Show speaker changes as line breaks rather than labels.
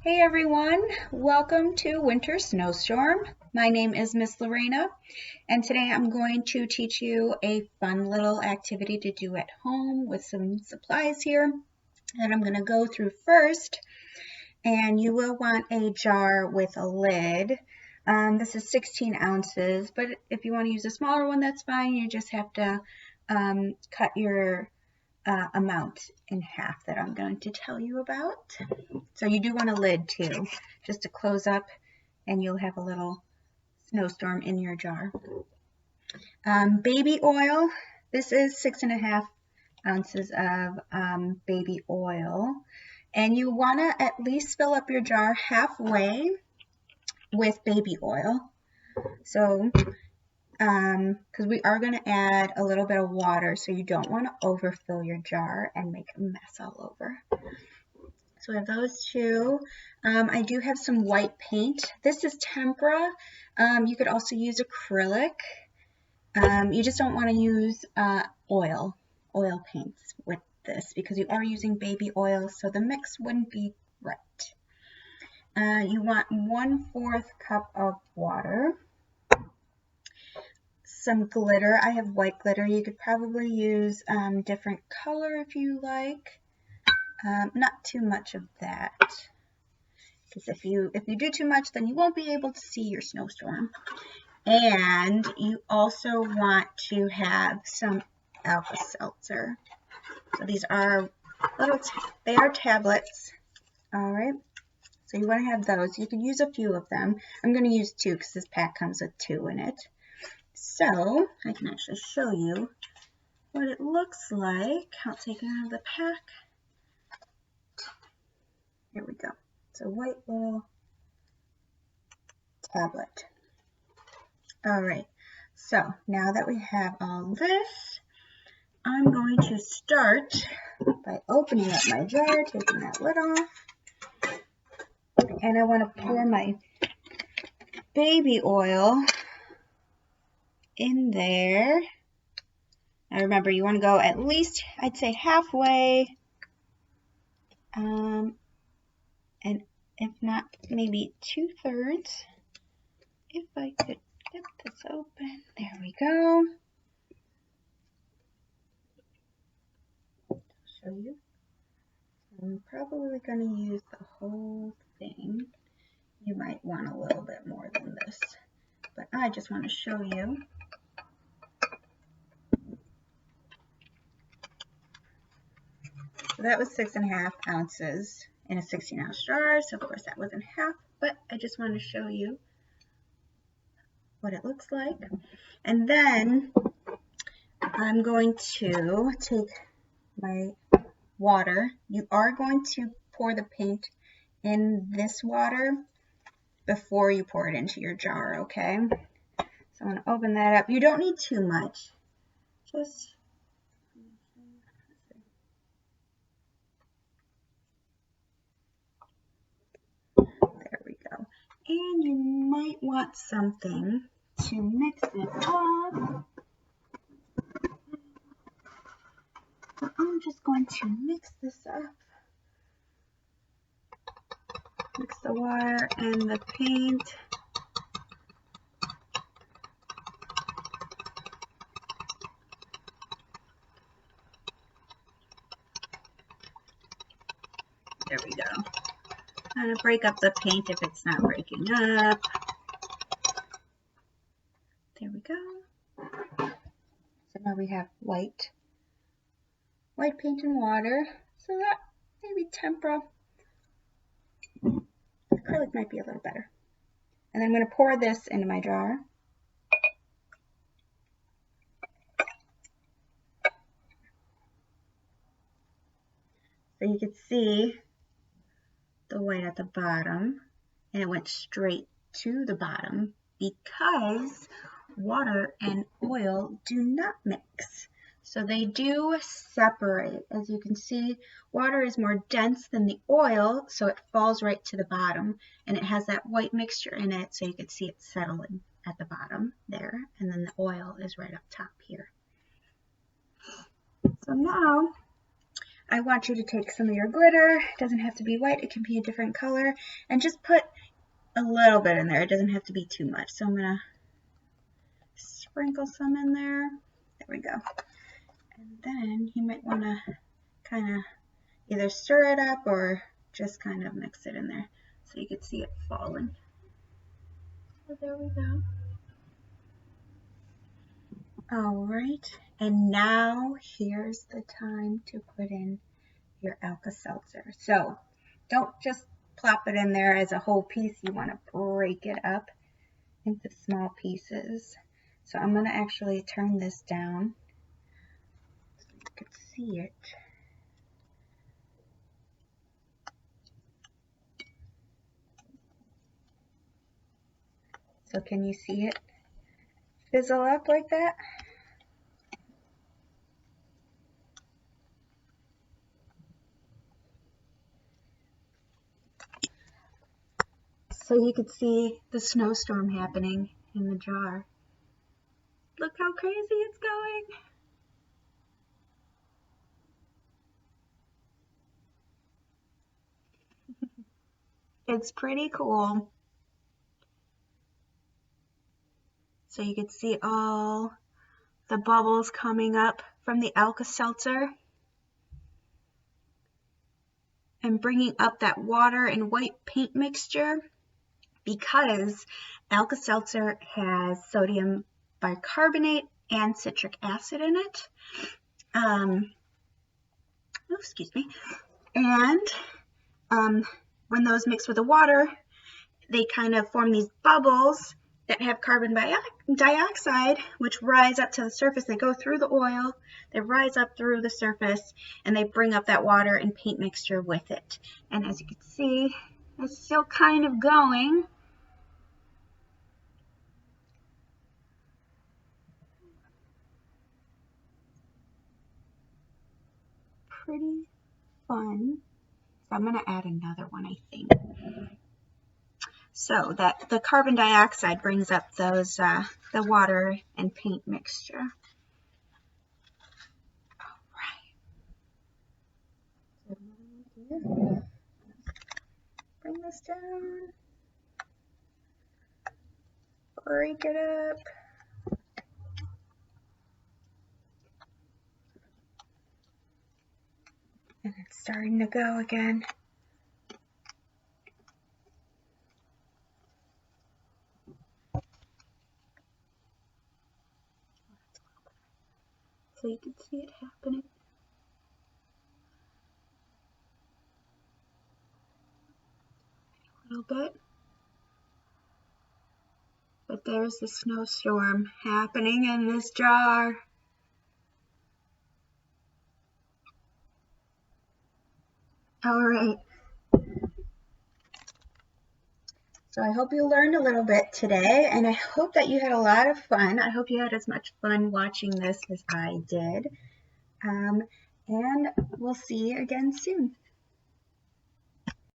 Hey everyone, welcome to Winter Snowstorm. My name is Miss Lorena, and today I'm going to teach you a fun little activity to do at home with some supplies here that I'm going to go through first. And you will want a jar with a lid. This is 16 ounces, but if you want to use a smaller one, that's fine. You just have to cut your amount in half that I'm going to tell you about. So you do want a lid too, just to close up, and you'll have a little snowstorm in your jar. Baby oil. This is 6.5 ounces of baby oil, and you want to at least fill up your jar halfway with baby oil. So because we are going to add a little bit of water, so you don't want to overfill your jar and make a mess all over. So I have those two. I do have some white paint. This is tempera. You could also use acrylic. You just don't want to use oil paints with this because you are using baby oil, so the mix wouldn't be right. You want 1/4 cup of water. Some glitter. I have white glitter. You could probably use different color if you like. Not too much of that, because if you do too much, then you won't be able to see your snowstorm. And you also want to have some alka seltzer. So these are they are tablets. All right. So you want to have those. You can use a few of them. I'm going to use 2 because this pack comes with 2 in it. So I can actually show you what it looks like. I'll take it out of the pack. Here we go. It's a white little tablet. All right. So now that we have all this, I'm going to start by opening up my jar, taking that lid off. And I want to pour my baby oil in there. Now remember, you want to go at least, I'd say halfway, and if not, maybe 2/3. If I could get this open, there we go. I'll show you. I'm probably going to use the whole thing. You might want a little bit more than this, but I just want to show you. So that was 6.5 ounces in a 16-ounce jar. So of course that wasn't half, but I just wanted to show you what it looks like. And then I'm going to take my water. You are going to pour the paint in this water before you pour it into your jar, okay? So I'm going to open that up. You don't need too much. Just there we go. And you might want something to mix it up. So I'm just going to mix this up. Mix the water and the paint. There we go. I'm going to break up the paint if it's not breaking up. There we go. So now we have white paint and water. So that maybe tempera. Acrylic might be a little better. And I'm going to pour this into my jar. So you can see the white at the bottom, and it went straight to the bottom because water and oil do not mix. So they do separate. As you can see, water is more dense than the oil, so it falls right to the bottom, and it has that white mixture in it, so you can see it settling at the bottom there, and then the oil is right up top here. So now I want you to take some of your glitter. It doesn't have to be white, it can be a different color, and just put a little bit in there. It doesn't have to be too much. So I'm gonna sprinkle some in there. There we go. And then you might want to kind of either stir it up or just kind of mix it in there so you can see it falling. So there we go. All right, and now here's the time to put in your alka seltzer. So don't just plop it in there as a whole piece. You want to break it up into small pieces. So I'm going to actually turn this down so you can see it. So can you see it fizzle up like that? So you could see the snowstorm happening in the jar. Look how crazy it's going. It's pretty cool. So you can see all the bubbles coming up from the Alka-Seltzer and bringing up that water and white paint mixture, because Alka-Seltzer has sodium bicarbonate and citric acid in it. Excuse me. And when those mix with the water, they kind of form these bubbles that have carbon dioxide, which rise up to the surface. They go through the oil, they rise up through the surface, and they bring up that water and paint mixture with it. And as you can see, it's still kind of going. Pretty fun. So I'm going to add another one, I think. So that the carbon dioxide brings up those the water and paint mixture. All right. Bring this down. Break it up. And it's starting to go again. So you can see it happening. A little bit. But there's the snowstorm happening in this jar. All right. So I hope you learned a little bit today, and I hope that you had a lot of fun. I hope you had as much fun watching this as I did. And we'll see you again soon.